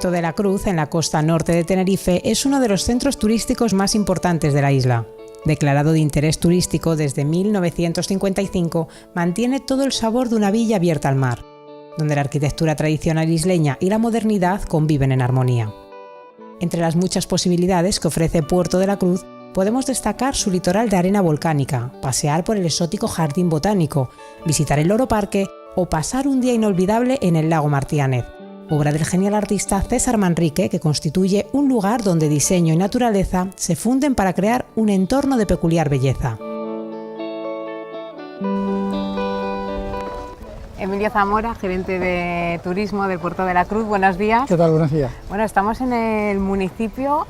Puerto de la Cruz, en la costa norte de Tenerife, es uno de los centros turísticos más importantes de la isla. Declarado de interés turístico desde 1955, mantiene todo el sabor de una villa abierta al mar, donde la arquitectura tradicional isleña y la modernidad conviven en armonía. Entre las muchas posibilidades que ofrece Puerto de la Cruz, podemos destacar su litoral de arena volcánica, pasear por el exótico jardín botánico, visitar el Loro Parque o pasar un día inolvidable en el lago Martiánez, obra del genial artista César Manrique, que constituye un lugar donde diseño y naturaleza se funden para crear un entorno de peculiar belleza. Emilio Zamora, gerente de turismo del Puerto de la Cruz, buenos días. ¿Qué tal? Buenos días. Bueno, estamos en el municipio,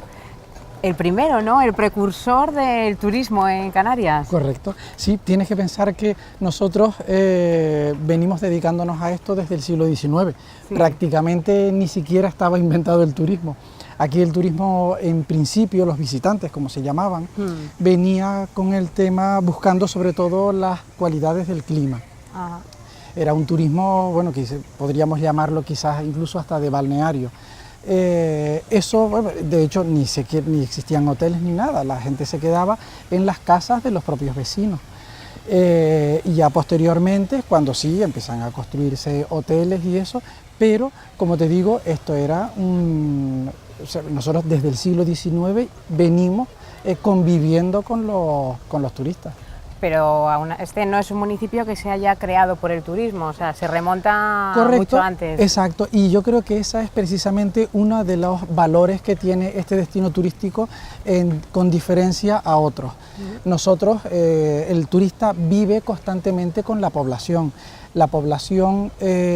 el primero, ¿no? El precursor del turismo en Canarias. Correcto. Sí, tienes que pensar que nosotros venimos dedicándonos a esto desde el siglo XIX. Sí. Prácticamente ni siquiera estaba inventado el turismo. Aquí el turismo, en principio, los visitantes, como se llamaban, venía con el tema buscando sobre todo las cualidades del clima. Ajá. Era un turismo, bueno, que podríamos llamarlo quizás incluso hasta de balneario. Eso, bueno, de hecho, ni existían hoteles ni nada, la gente se quedaba en las casas de los propios vecinos. Y ya posteriormente, cuando sí, empiezan a construirse hoteles y eso, pero, como te digo, esto era o sea, nosotros desde el siglo XIX venimos conviviendo con los turistas. Pero este no es un municipio que se haya creado por el turismo, o sea, se remonta Correcto, mucho antes. Exacto, y yo creo que esa es precisamente uno de los valores que tiene este destino turístico con diferencia a otros. Nosotros, el turista vive constantemente con la población. La población,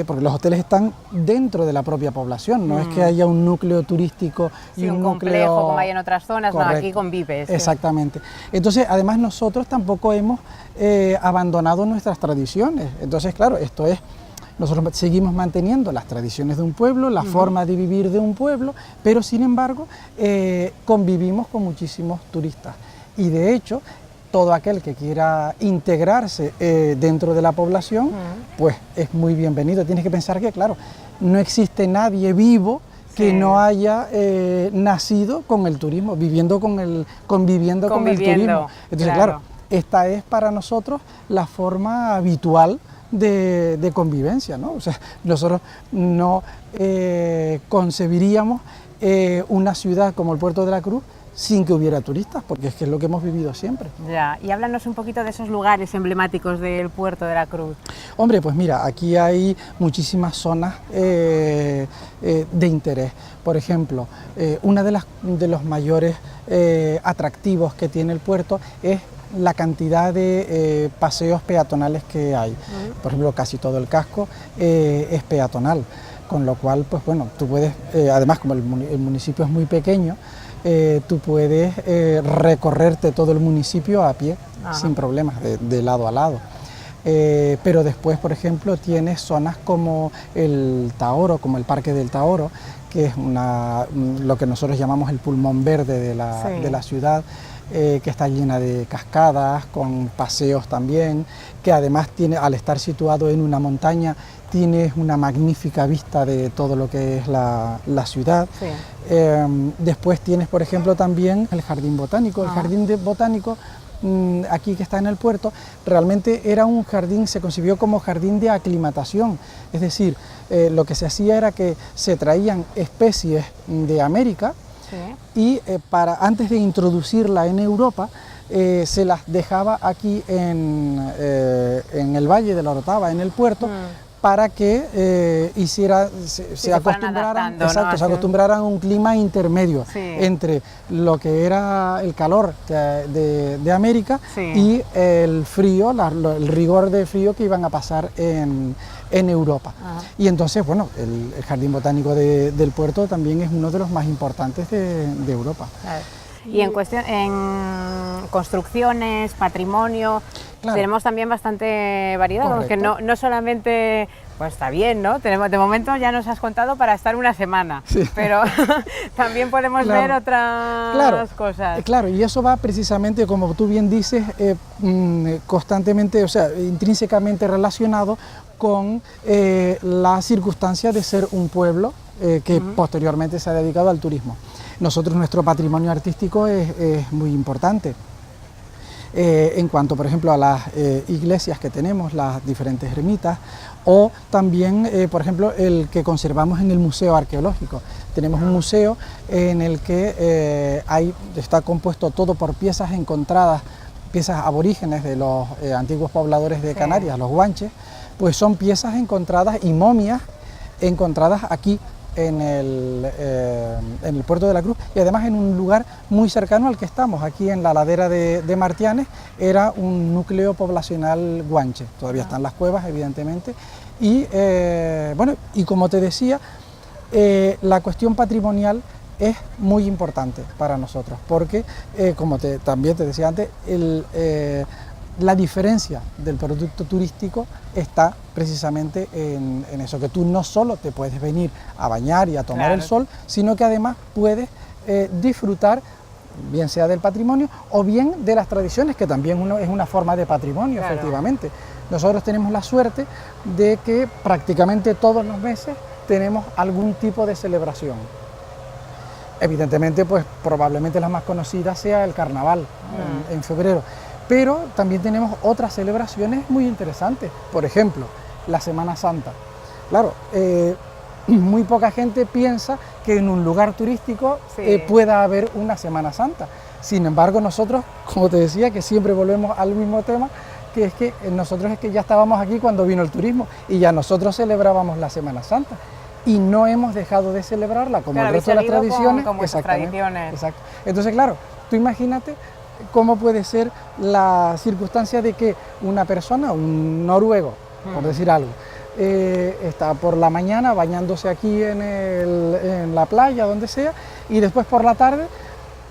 porque los hoteles están dentro de la propia población, no es que haya un núcleo turístico y un complejo núcleo, como hay en otras zonas. Correcto. No, aquí convives. Exactamente. Entonces, además nosotros tampoco hemos abandonado nuestras tradiciones. Entonces, claro, nosotros seguimos manteniendo las tradiciones de un pueblo, la forma de vivir de un pueblo, pero sin embargo convivimos con muchísimos turistas. Y de hecho, todo aquel que quiera integrarse dentro de la población, pues es muy bienvenido. Tienes que pensar que, claro, no existe nadie vivo que no haya nacido con el turismo, conviviendo con el turismo. Entonces, claro, esta es para nosotros la forma habitual de convivencia, ¿no? O sea, nosotros no concebiríamos una ciudad como el Puerto de la Cruz sin que hubiera turistas, porque es que es lo que hemos vivido siempre. Ya, y háblanos un poquito de esos lugares emblemáticos del Puerto de la Cruz. Hombre, pues mira, aquí hay muchísimas zonas de interés. Por ejemplo, una de los mayores atractivos que tiene el puerto es la cantidad de paseos peatonales que hay. Por ejemplo, casi todo el casco es peatonal, con lo cual, pues bueno, tú puedes, además como el municipio es muy pequeño, tú puedes recorrerte todo el municipio a pie, sin problemas, de lado a lado. Pero después, por ejemplo, tienes zonas como el Taoro, como el Parque del Taoro, que es lo que nosotros llamamos el pulmón verde de la ciudad, que está llena de cascadas, con paseos también, que además al estar situado en una montaña, tienes una magnífica vista de todo lo que es la ciudad. Sí. Después tienes, por ejemplo, también el Jardín Botánico. El Jardín Botánico, aquí que está en el puerto, realmente era un jardín, se concibió como jardín de aclimatación. Es decir, lo que se hacía era que se traían especies de América, y antes de introducirla en Europa, se las dejaba aquí en el Valle de la Orotava, en el puerto, para que se acostumbraran, se acostumbraran a un clima intermedio entre lo que era el calor de América y el frío, el rigor de frío que iban a pasar en Europa. Y entonces, bueno, el Jardín Botánico del puerto también es uno de los más importantes de Europa. Y en construcciones, patrimonio, tenemos también bastante variedad, porque no solamente, pues está bien, ¿no? De momento ya nos has contado para estar una semana, pero también podemos ver otras cosas. Claro, y eso va precisamente, como tú bien dices, constantemente, o sea, intrínsecamente relacionado con la circunstancia de ser un pueblo que posteriormente se ha dedicado al turismo. Nosotros, nuestro patrimonio artístico es muy importante. En cuanto, por ejemplo, a las iglesias que tenemos, las diferentes ermitas, o también, por ejemplo, el que conservamos en el Museo Arqueológico. Tenemos un museo en el que está compuesto todo por piezas encontradas, piezas aborígenes de los antiguos pobladores de Canarias, los guanches, pues son piezas encontradas y momias encontradas aquí en el puerto de la Cruz, y además en un lugar muy cercano al que estamos, aquí en la ladera de Martianes. Era un núcleo poblacional guanche, todavía están las cuevas evidentemente, y bueno, y como te decía, la cuestión patrimonial es muy importante para nosotros, porque como también te decía antes, la diferencia del producto turístico está precisamente en eso, que tú no solo te puedes venir a bañar y a tomar el sol, sino que además puedes disfrutar, bien sea del patrimonio o bien de las tradiciones, que también es una forma de patrimonio, efectivamente. Nosotros tenemos la suerte de que prácticamente todos los meses tenemos algún tipo de celebración. Evidentemente, pues probablemente la más conocida sea el carnaval en febrero. Pero también tenemos otras celebraciones muy interesantes, por ejemplo, la Semana Santa. Claro, muy poca gente piensa que en un lugar turístico pueda haber una Semana Santa. Sin embargo, nosotros, como te decía, que siempre volvemos al mismo tema, que es que nosotros ya estábamos aquí cuando vino el turismo y ya nosotros celebrábamos la Semana Santa. Y no hemos dejado de celebrarla como el resto de las tradiciones. Con tradiciones. Exacto. Entonces, claro, tú imagínate cómo puede ser la circunstancia de que una persona, un noruego, por decir algo, está por la mañana bañándose aquí en la playa, donde sea, y después por la tarde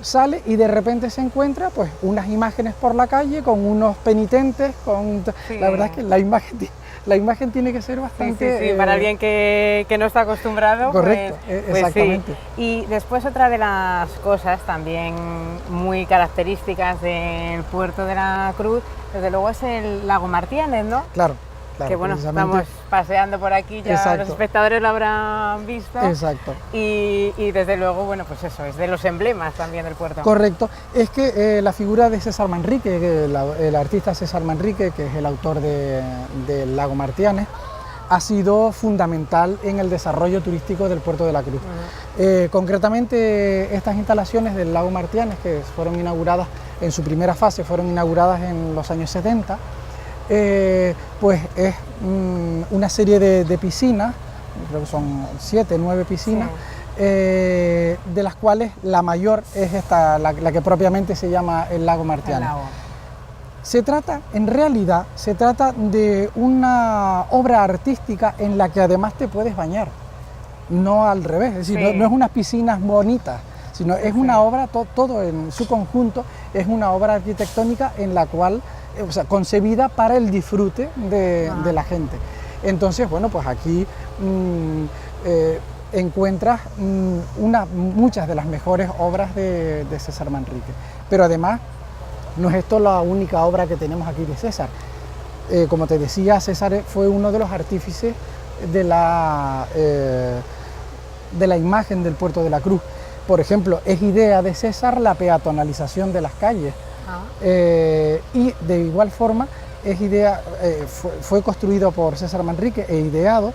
sale y de repente se encuentra pues unas imágenes por la calle con unos penitentes, la verdad es que la imagen tiene que ser bastante... para alguien que no está acostumbrado. Correcto, pues exactamente. Sí. Y después otra de las cosas también muy características del puerto de la Cruz, desde luego es el lago Martianes, ¿no? Claro. Que bueno, estamos paseando por aquí, ya los espectadores lo habrán visto. Exacto. Y desde luego, bueno, pues eso, es de los emblemas también del puerto. Correcto. Es que la figura de César Manrique, el artista César Manrique, que es el autor del lago Martianes, ha sido fundamental en el desarrollo turístico del puerto de la Cruz. Concretamente, estas instalaciones del lago Martianes, que fueron inauguradas en su primera fase, fueron inauguradas en los años 70, pues es una serie de piscinas, creo que son 7, 9 piscinas, de las cuales la mayor es la que propiamente se llama el lago Martianes. En realidad se trata de una obra artística en la que además te puedes bañar, no al revés, es decir, no es unas piscinas bonitas, sino es una obra, todo en su conjunto, es una obra arquitectónica en la cual, o sea, concebida para el disfrute de la gente. Entonces, bueno, pues aquí encuentras muchas de las mejores obras de César Manrique. Pero además, no es esto la única obra que tenemos aquí de César. Como te decía, César fue uno de los artífices de la imagen del puerto de la Cruz. Por ejemplo, es idea de César la peatonalización de las calles. Y de igual forma fue construido por César Manrique e ideado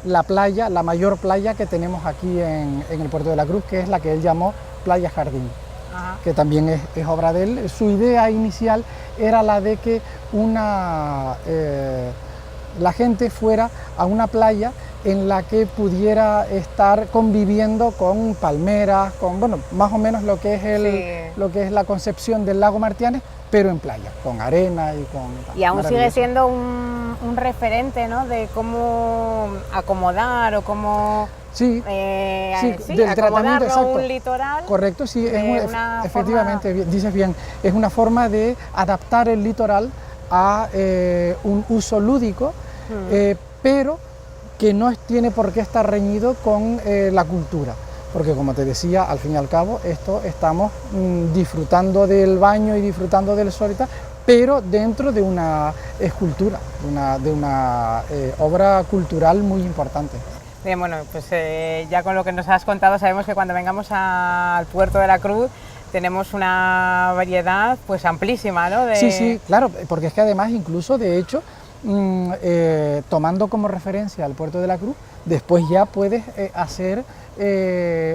la mayor playa que tenemos aquí en el puerto de la Cruz, que es la que él llamó Playa Jardín, que también es obra de él. Su idea inicial era la de que la gente fuera a una playa en la que pudiera estar conviviendo con palmeras, con, bueno, más o menos lo que es la concepción del lago Martianes, pero en playa, con arena y con... Y aún sigue siendo un referente, ¿no?, de cómo acomodar o cómo... del tratamiento, exacto. Un litoral. Correcto, sí, efectivamente, dices bien, es una forma de adaptar el litoral a un uso lúdico, pero que no tiene por qué estar reñido con la cultura, porque como te decía, al fin y al cabo, estamos disfrutando del baño y disfrutando del sol y tal, pero dentro de una escultura, de una obra cultural muy importante. Bien, bueno, pues ya con lo que nos has contado sabemos que cuando vengamos al Puerto de la Cruz tenemos una variedad pues amplísima, ¿no? Sí, claro, porque es que además incluso de hecho tomando como referencia al Puerto de la Cruz, después ya puedes hacer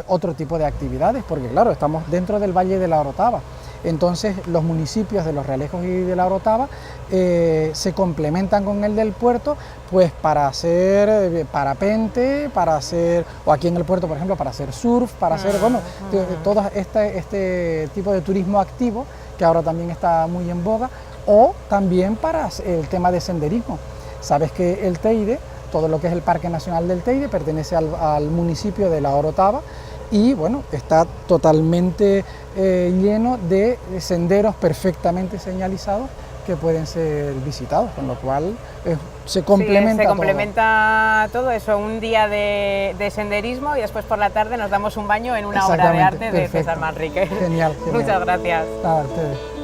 otro tipo de actividades, porque claro, estamos dentro del Valle de la Orotava. Entonces los municipios de Los Realejos y de la Orotava se complementan con el del puerto, pues para hacer parapente, para hacer, o aquí en el puerto por ejemplo, para hacer surf, para hacer, bueno, todo este tipo de turismo activo que ahora también está muy en boga, o también para el tema de senderismo. Sabes que el Teide, todo lo que es el Parque Nacional del Teide, pertenece al municipio de la Orotava, y bueno, está totalmente lleno de senderos perfectamente señalizados que pueden ser visitados, con lo cual se complementa, se complementa todo eso, un día de senderismo y después por la tarde nos damos un baño en una obra de arte de César Manrique. Genial. Muchas gracias. A ustedes.